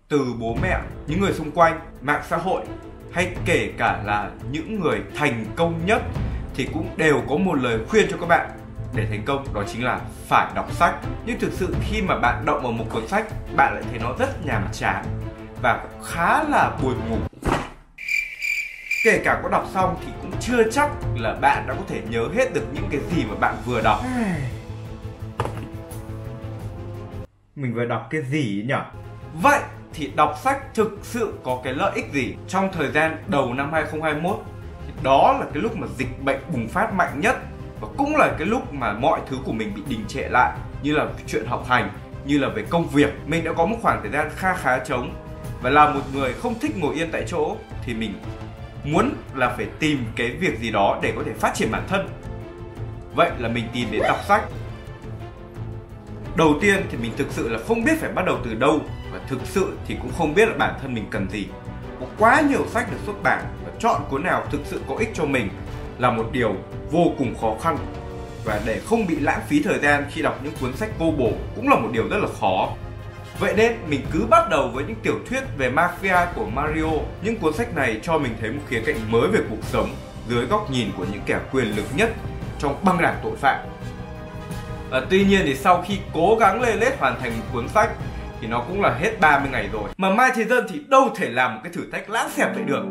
từ bố mẹ, những người xung quanh, mạng xã hội hay kể cả là những người thành công nhất thì cũng đều có một lời khuyên cho các bạn để thành công, đó chính là phải đọc sách. Nhưng thực sự khi mà bạn động vào một cuốn sách, bạn lại thấy nó rất nhàm chán và khá là buồn ngủ. Kể cả có đọc xong thì cũng chưa chắc là bạn đã có thể nhớ hết được những cái gì mà bạn vừa đọc. Mình vừa đọc cái gì nhỉ? Vậy thì đọc sách thực sự có cái lợi ích gì? Trong thời gian đầu năm 2021 thì đó là cái lúc mà dịch bệnh bùng phát mạnh nhất, và cũng là cái lúc mà mọi thứ của mình bị đình trệ lại, như là chuyện học hành, như là về công việc. Mình đã có một khoảng thời gian khá trống, và là một người không thích ngồi yên tại chỗ thì mình muốn là phải tìm cái việc gì đó để có thể phát triển bản thân. Vậy là mình tìm đến đọc sách. Đầu tiên thì mình thực sự là không biết phải bắt đầu từ đâu, và thực sự thì cũng không biết là bản thân mình cần gì. Có quá nhiều sách được xuất bản, và chọn cuốn nào thực sự có ích cho mình là một điều vô cùng khó khăn. Và để không bị lãng phí thời gian khi đọc những cuốn sách vô bổ cũng là một điều rất là khó. Vậy nên mình cứ bắt đầu với những tiểu thuyết về mafia của Mario. Những cuốn sách này cho mình thấy một khía cạnh mới về cuộc sống dưới góc nhìn của những kẻ quyền lực nhất trong băng đảng tội phạm. Tuy nhiên thì sau khi cố gắng lê lết hoàn thành một cuốn sách thì nó cũng là hết 30 ngày rồi. Mà Mai Thế Dân thì đâu thể làm một cái thử thách lãng xẹt vậy được.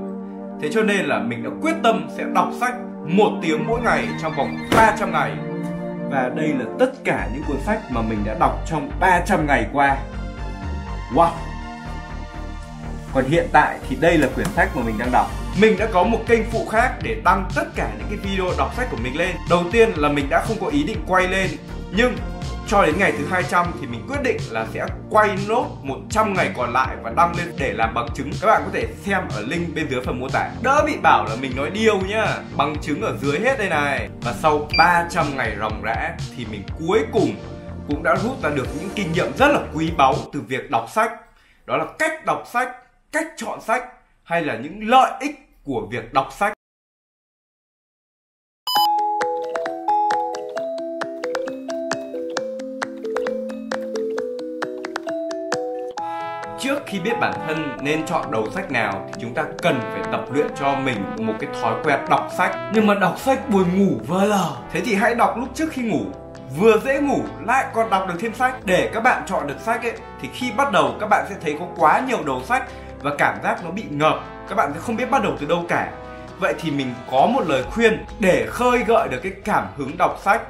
Thế cho nên là mình đã quyết tâm sẽ đọc sách 1 tiếng mỗi ngày trong vòng 300 ngày. Và đây là tất cả những cuốn sách mà mình đã đọc trong 300 ngày qua. Wow! Còn hiện tại thì đây là quyển sách mà mình đang đọc. Mình đã có một kênh phụ khác để đăng tất cả những cái video đọc sách của mình lên. Đầu tiên là mình đã không có ý định quay lên, nhưng cho đến ngày thứ 200 thì mình quyết định là sẽ quay nốt 100 ngày còn lại và đăng lên để làm bằng chứng. Các bạn có thể xem ở link bên dưới phần mô tả. Đỡ bị bảo là mình nói điêu nhá. Bằng chứng ở dưới hết đây này. Và sau 300 ngày ròng rã thì mình cuối cùng cũng đã rút ra được những kinh nghiệm rất là quý báu từ việc đọc sách. Đó là cách đọc sách, cách chọn sách, hay là những lợi ích của việc đọc sách. Trước khi biết bản thân nên chọn đầu sách nào thì chúng ta cần phải tập luyện cho mình một cái thói quen đọc sách. Nhưng mà đọc sách buồn ngủ vơ lờ. Thế thì hãy đọc lúc trước khi ngủ, vừa dễ ngủ lại còn đọc được thêm sách. Để các bạn chọn được sách ấy thì khi bắt đầu các bạn sẽ thấy có quá nhiều đầu sách và cảm giác nó bị ngợp, các bạn sẽ không biết bắt đầu từ đâu cả. Vậy thì mình có một lời khuyên để khơi gợi được cái cảm hứng đọc sách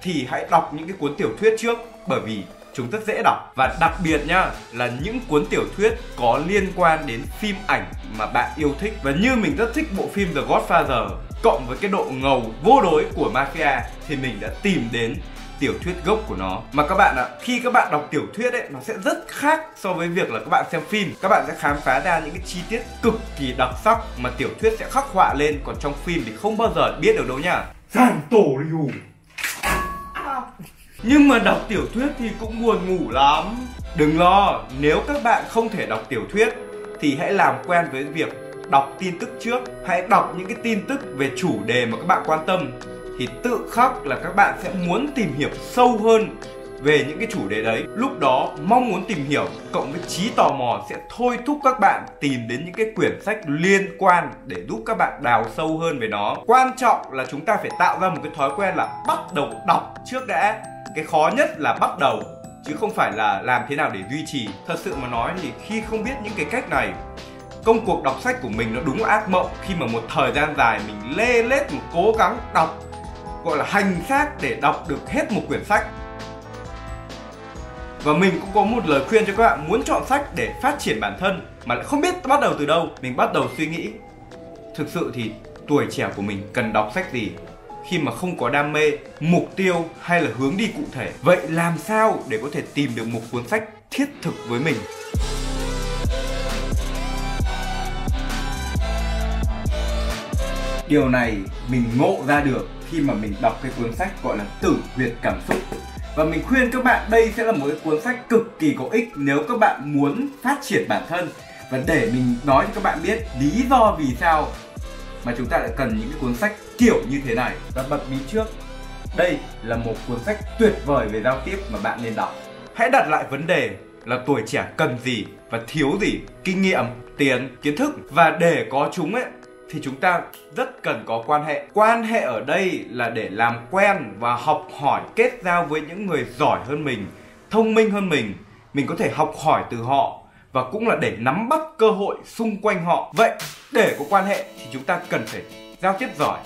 thì hãy đọc những cái cuốn tiểu thuyết trước, bởi vì chúng rất dễ đọc. Và đặc biệt nhá, là những cuốn tiểu thuyết có liên quan đến phim ảnh mà bạn yêu thích. Và như mình rất thích bộ phim The Godfather, cộng với cái độ ngầu vô đối của mafia thì mình đã tìm đến tiểu thuyết gốc của nó. Mà các bạn ạ, khi các bạn đọc tiểu thuyết ấy, nó sẽ rất khác so với việc là các bạn xem phim. Các bạn sẽ khám phá ra những cái chi tiết cực kỳ đặc sắc mà tiểu thuyết sẽ khắc họa lên, còn trong phim thì không bao giờ biết được đâu nhá. Giàn tổ liu. Nhưng mà đọc tiểu thuyết thì cũng buồn ngủ lắm. Đừng lo, nếu các bạn không thể đọc tiểu thuyết thì hãy làm quen với việc đọc tin tức trước. Hãy đọc những cái tin tức về chủ đề mà các bạn quan tâm, thì tự khắc là các bạn sẽ muốn tìm hiểu sâu hơn về những cái chủ đề đấy. Lúc đó mong muốn tìm hiểu cộng với trí tò mò sẽ thôi thúc các bạn tìm đến những cái quyển sách liên quan để giúp các bạn đào sâu hơn về nó. Quan trọng là chúng ta phải tạo ra một cái thói quen là bắt đầu đọc trước đã. Cái khó nhất là bắt đầu, chứ không phải là làm thế nào để duy trì. Thật sự mà nói thì khi không biết những cái cách này, công cuộc đọc sách của mình nó đúng là ác mộng. Khi mà một thời gian dài mình lê lết một cố gắng đọc, gọi là hành xác để đọc được hết một quyển sách. Và mình cũng có một lời khuyên cho các bạn muốn chọn sách để phát triển bản thân mà lại không biết bắt đầu từ đâu. Mình bắt đầu suy nghĩ, thực sự thì tuổi trẻ của mình cần đọc sách gì khi mà không có đam mê, mục tiêu hay là hướng đi cụ thể. Vậy làm sao để có thể tìm được một cuốn sách thiết thực với mình? Điều này mình ngộ ra được khi mà mình đọc cái cuốn sách gọi là Tử Huyệt Cảm Xúc. Và mình khuyên các bạn đây sẽ là một cái cuốn sách cực kỳ có ích nếu các bạn muốn phát triển bản thân. Và để mình nói cho các bạn biết lý do vì sao mà chúng ta lại cần những cái cuốn sách kiểu như thế này. Và bật mí trước, đây là một cuốn sách tuyệt vời về giao tiếp mà bạn nên đọc. Hãy đặt lại vấn đề, là tuổi trẻ cần gì và thiếu gì: kinh nghiệm, tiền, kiến thức. Và để có chúng ấy thì chúng ta rất cần có quan hệ. Quan hệ ở đây là để làm quen và học hỏi, kết giao với những người giỏi hơn mình, thông minh hơn mình. Mình có thể học hỏi từ họ và cũng là để nắm bắt cơ hội xung quanh họ. Vậy để có quan hệ thì chúng ta cần phải giao tiếp giỏi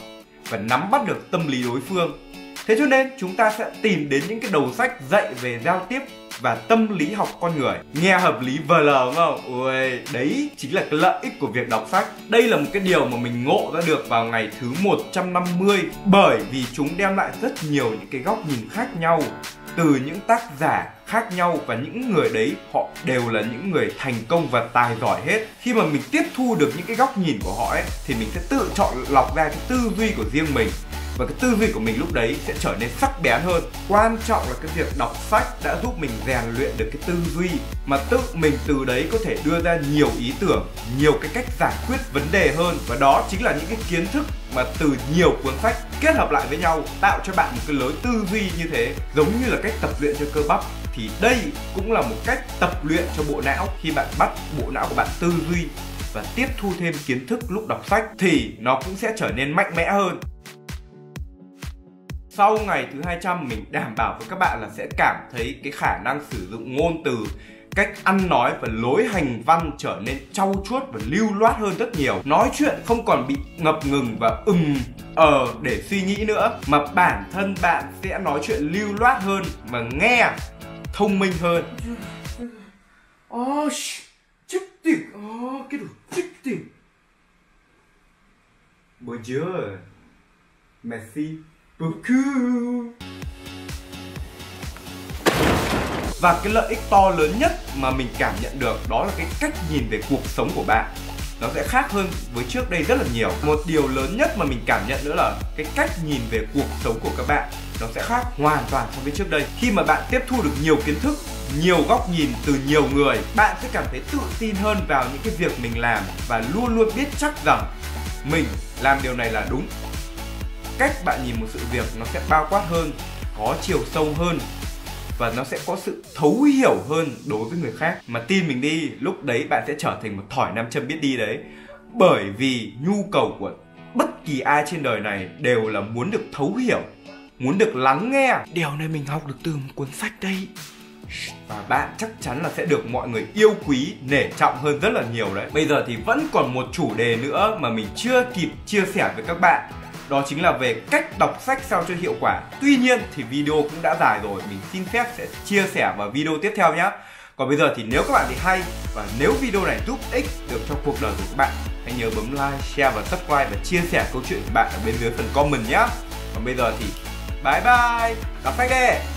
và nắm bắt được tâm lý đối phương. Thế cho nên chúng ta sẽ tìm đến những cái đầu sách dạy về giao tiếp và tâm lý học con người. Nghe hợp lý vờ lờ đúng không? Ui, đấy chính là cái lợi ích của việc đọc sách. Đây là một cái điều mà mình ngộ ra được vào ngày thứ 150, bởi vì chúng đem lại rất nhiều những cái góc nhìn khác nhau từ những tác giả khác nhau, và những người đấy họ đều là những người thành công và tài giỏi hết. Khi mà mình tiếp thu được những cái góc nhìn của họ ấy thì mình sẽ tự chọn lọc ra cái tư duy của riêng mình, và cái tư duy của mình lúc đấy sẽ trở nên sắc bén hơn. Quan trọng là cái việc đọc sách đã giúp mình rèn luyện được cái tư duy, mà tự mình từ đấy có thể đưa ra nhiều ý tưởng, nhiều cái cách giải quyết vấn đề hơn. Và đó chính là những cái kiến thức mà từ nhiều cuốn sách kết hợp lại với nhau tạo cho bạn một cái lối tư duy như thế. Giống như là cách tập luyện cho cơ bắp, thì đây cũng là một cách tập luyện cho bộ não. Khi bạn bắt bộ não của bạn tư duy và tiếp thu thêm kiến thức lúc đọc sách thì nó cũng sẽ trở nên mạnh mẽ hơn. Sau ngày thứ 200, mình đảm bảo với các bạn là sẽ cảm thấy cái khả năng sử dụng ngôn từ, cách ăn nói và lối hành văn trở nên trau chuốt và lưu loát hơn rất nhiều. Nói chuyện không còn bị ngập ngừng và để suy nghĩ nữa, mà bản thân bạn sẽ nói chuyện lưu loát hơn mà nghe thông minh hơn. Cái đồ chích tỉ. Bonjour. Merci beaucoup. Và cái lợi ích to lớn nhất mà mình cảm nhận được đó là cái cách nhìn về cuộc sống của bạn. Nó sẽ khác hơn với trước đây rất là nhiều. Một điều lớn nhất mà mình cảm nhận nữa là cái cách nhìn về cuộc sống của các bạn nó sẽ khác hoàn toàn so với trước đây. Khi mà bạn tiếp thu được nhiều kiến thức, nhiều góc nhìn từ nhiều người, bạn sẽ cảm thấy tự tin hơn vào những cái việc mình làm và luôn luôn biết chắc rằng mình làm điều này là đúng. Cách bạn nhìn một sự việc nó sẽ bao quát hơn, có chiều sâu hơn, và nó sẽ có sự thấu hiểu hơn đối với người khác. Mà tin mình đi, lúc đấy bạn sẽ trở thành một thỏi nam châm biết đi đấy. Bởi vì nhu cầu của bất kỳ ai trên đời này đều là muốn được thấu hiểu, muốn được lắng nghe. Điều này mình học được từ một cuốn sách đây. Và bạn chắc chắn là sẽ được mọi người yêu quý, nể trọng hơn rất là nhiều đấy. Bây giờ thì vẫn còn một chủ đề nữa mà mình chưa kịp chia sẻ với các bạn. Đó chính là về cách đọc sách sao cho hiệu quả. Tuy nhiên thì video cũng đã dài rồi, mình xin phép sẽ chia sẻ vào video tiếp theo nhé. Còn bây giờ thì nếu các bạn thấy hay và nếu video này giúp ích được cho cuộc đời của các bạn, hãy nhớ bấm like, share và subscribe và chia sẻ câu chuyện của bạn ở bên dưới phần comment nhé. Còn bây giờ thì bye bye, đọc sách đi.